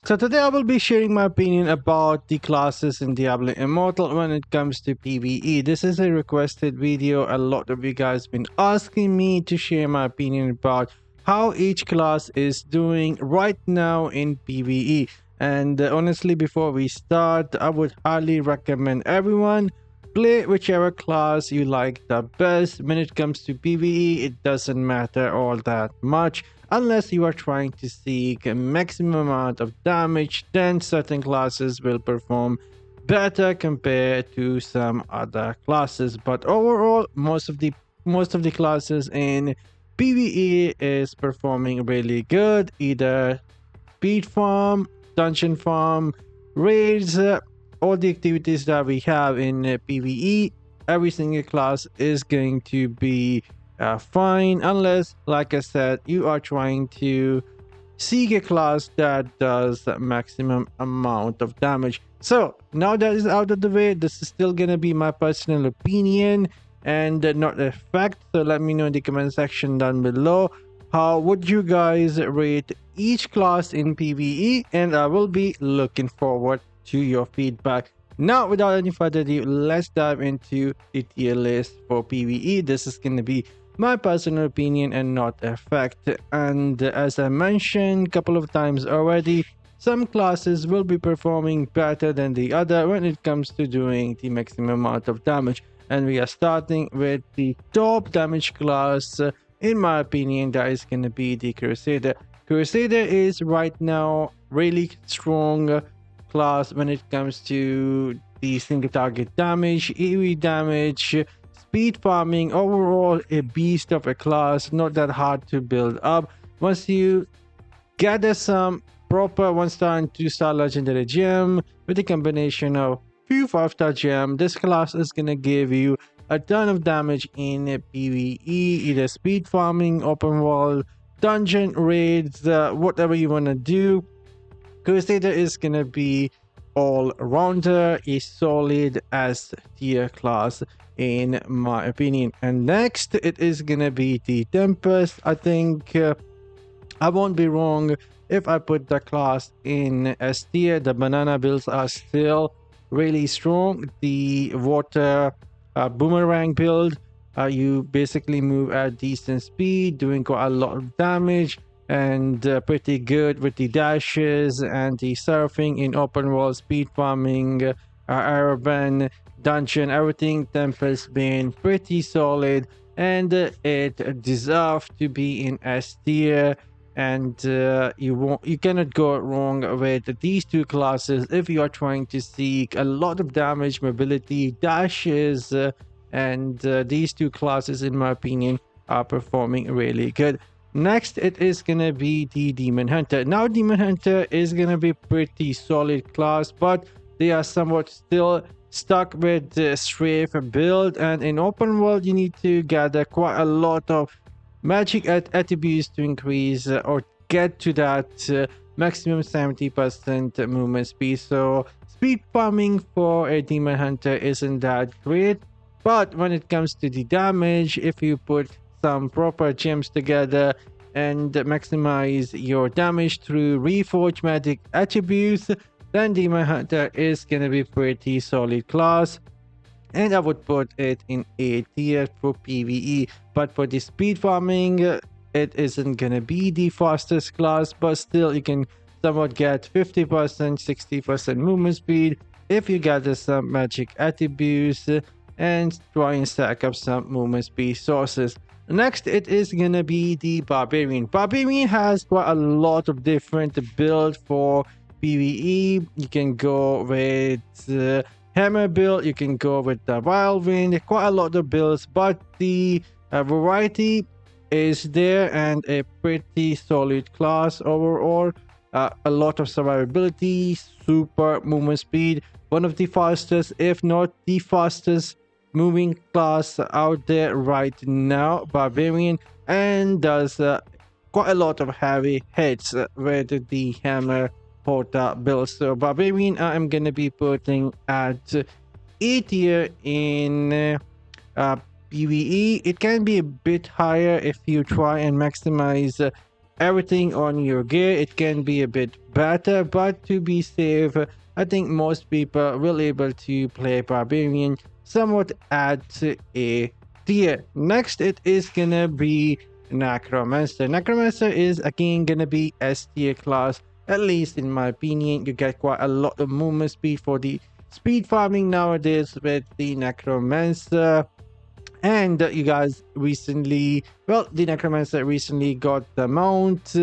So today I will be sharing my opinion about the classes in Diablo Immortal when it comes to PvE. This is a requested video. A lot of you guys been asking me to share my opinion about how each class is doing right now in PvE. And honestly, before we start, I would highly recommend everyone play whichever class you like the best. When it comes to PvE, it doesn't matter all that much. Unless you are trying to seek a maximum amount of damage, then certain classes will perform better compared to some other classes. But overall, most of the classes in PvE is performing really good. Either speed farm, dungeon farm, raids, all the activities that we have in PvE, every single class is going to be fine, unless, like I said, you are trying to seek a class that does the maximum amount of damage. So now that is out of the way, this is still gonna be my personal opinion and not a fact. So let me know in the comment section down below how would you guys rate each class in PvE, and I will be looking forward to your feedback. Now, without any further ado, let's dive into the tier list for PvE. This is going to be my personal opinion and not a fact. And as I mentioned a couple of times already, some classes will be performing better than the other when it comes to doing the maximum amount of damage. And we are starting with the top damage class. In my opinion, that is going to be the Crusader. Crusader is right now really strong class when it comes to the single target damage, AoE damage, speed farming. Overall, a beast of a class, not that hard to build up. Once you gather some proper 1-star and 2-star legendary gem with a combination of few 5-star gem, this class is gonna give you a ton of damage in PvE, either speed farming, open world, dungeon raids, whatever you want to do. Crusader is gonna be all-rounder, a solid S tier class in my opinion. And next, it is gonna be the Tempest. I think I won't be wrong if I put the class in S tier. The banana builds are still really strong. The water boomerang build, you basically move at decent speed, doing quite a lot of damage, and pretty good with the dashes and the surfing in open world, speed farming, urban, dungeon, everything. Tempest been pretty solid, and it deserves to be in S tier. And you cannot go wrong with these two classes if you are trying to seek a lot of damage, mobility, dashes, and these two classes, in my opinion, are performing really good. Next, it is gonna be the Demon Hunter. Now, Demon Hunter is gonna be pretty solid class, but they are somewhat still stuck with the strafe build, and in open world you need to gather quite a lot of magic attributes to increase or get to that maximum 70% movement speed. So speed farming for a Demon Hunter isn't that great, but when it comes to the damage, if you put some proper gems together and maximize your damage through reforged magic attributes, then Demon Hunter is gonna be pretty solid class, and I would put it in A tier for PvE. But for the speed farming, it isn't gonna be the fastest class, but still you can somewhat get 50%, 60% movement speed if you gather some magic attributes and try and stack up some movement speed sources. Next, it is gonna be the Barbarian. Barbarian has quite a lot of different builds for PvE. You can go with hammer build, you can go with the whirlwind, quite a lot of builds, but the variety is there, and a pretty solid class overall. A lot of survivability, super movement speed, one of the fastest, if not the fastest moving class out there right now, Barbarian, and does quite a lot of heavy hits with the hammer porta build. So Barbarian I'm gonna be putting at A tier in PvE. It can be a bit higher if you try and maximize everything on your gear, it can be a bit better, but to be safe, I think most people will able to play Barbarian somewhat at a tier. Next, it is gonna be Necromancer. Necromancer is again gonna be S tier class, at least in my opinion. You get quite a lot of movement speed for the speed farming nowadays with the Necromancer. And you guys recently, well, the Necromancer recently got the mount.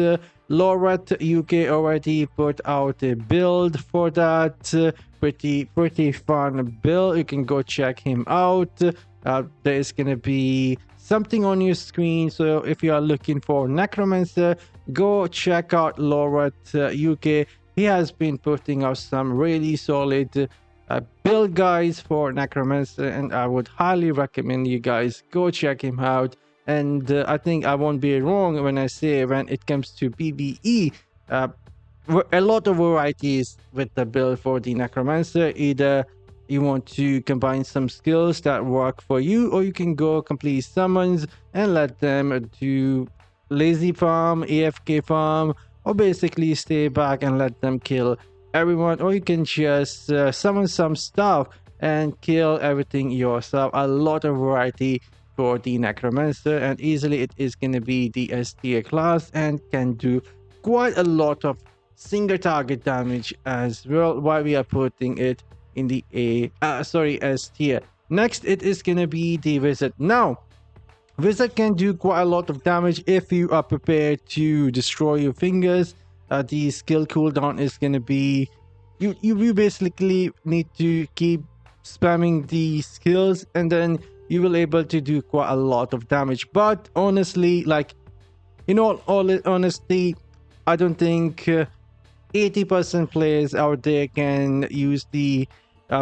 Lorat UK already put out a build for that. Pretty fun build. You can go check him out. There is gonna be something on your screen, so if you are looking for Necromancer, go check out Lorat UK. He has been putting out some really solid build guys for Necromancer, and I would highly recommend you guys go check him out. And I think I won't be wrong when I say when it comes to PvE, a lot of varieties with the build for the Necromancer. Either you want to combine some skills that work for you, or you can go complete summons and let them do lazy farm, AFK farm, or basically stay back and let them kill everyone, or you can just summon some stuff and kill everything yourself. A lot of variety for the Necromancer, and easily it is going to be the S tier class and can do quite a lot of single target damage as well, while we are putting it in the S tier. Next, it is going to be the Wizard. Now, Wizard can do quite a lot of damage if you are prepared to destroy your fingers. The skill cooldown is going to be, you basically need to keep spamming the skills, and then you will able to do quite a lot of damage. But honestly, like, in all honesty, I don't think 80% players out there can use the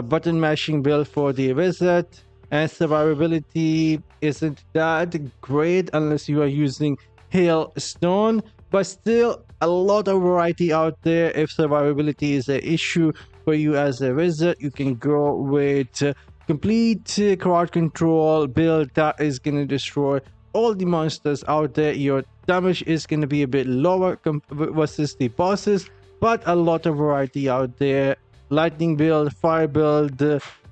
button mashing build for the Wizard, and survivability isn't that great unless you are using Hailstone. But still, a lot of variety out there. If survivability is an issue for you as a Wizard, you can go with complete crowd control build that is going to destroy all the monsters out there. Your damage is going to be a bit lower versus the bosses, but a lot of variety out there. Lightning build, fire build,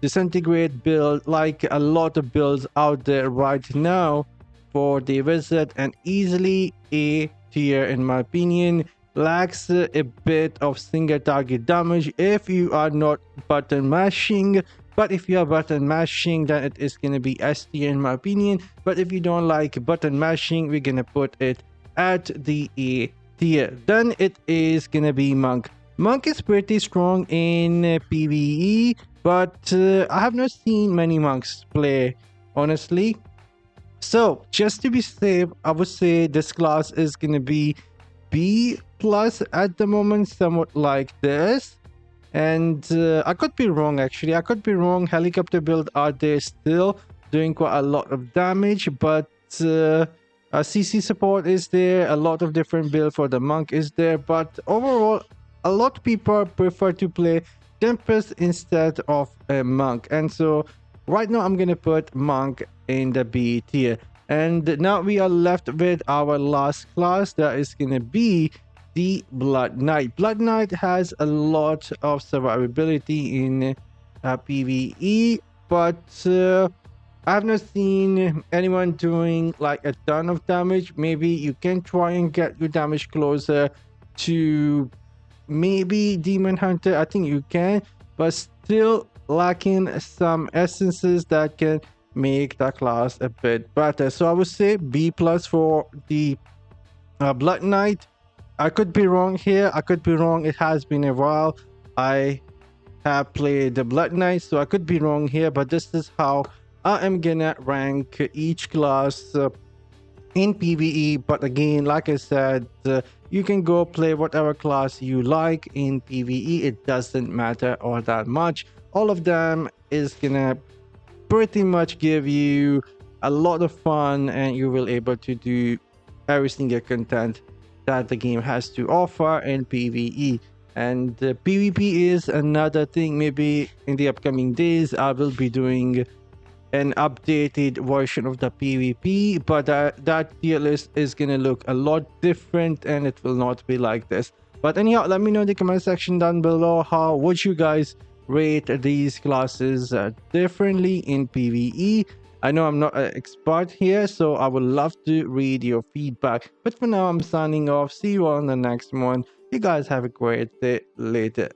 disintegrate build, like a lot of builds out there right now for the Wizard, and easily a tier in my opinion. Lacks a bit of single target damage if you are not button mashing, but if you are button mashing, then it is going to be S tier in my opinion. But if you don't like button mashing, we're going to put it at the A tier. Then it is going to be Monk. Monk is pretty strong in PvE, but I have not seen many monks play, honestly. So just to be safe, I would say this class is going to be B plus at the moment, somewhat like this. And I could be wrong, actually. I could be wrong. Helicopter build are there still doing quite a lot of damage, but CC support is there. A lot of different build for the monk is there, but overall, a lot of people prefer to play Tempest instead of a monk. And so right now I'm gonna put monk in the B tier. And now we are left with our last class, that is gonna be the Blood Knight. Blood Knight has a lot of survivability in PvE, but I have not seen anyone doing like a ton of damage. Maybe you can try and get your damage closer to maybe Demon Hunter. I think you can, but still lacking some essences that can make the class a bit better. So I would say B plus for the Blood Knight. I could be wrong here. I could be wrong. It has been a while. I have played the Blood Knight, so I could be wrong here, but this is how I am gonna rank each class in PvE. But again, like I said, you can go play whatever class you like in PvE. It doesn't matter all that much. All of them is gonna pretty much give you a lot of fun, and you will able to do every single content that the game has to offer in PvE. And PvP is another thing. Maybe in the upcoming days I will be doing an updated version of the PvP, but that tier list is gonna look a lot different and it will not be like this. But anyhow, let me know in the comment section down below how would you guys rate these classes differently in PvE. I know I'm not an expert here, so I would love to read your feedback. But for now, I'm signing off. See you on the next one. You guys have a great day. Later.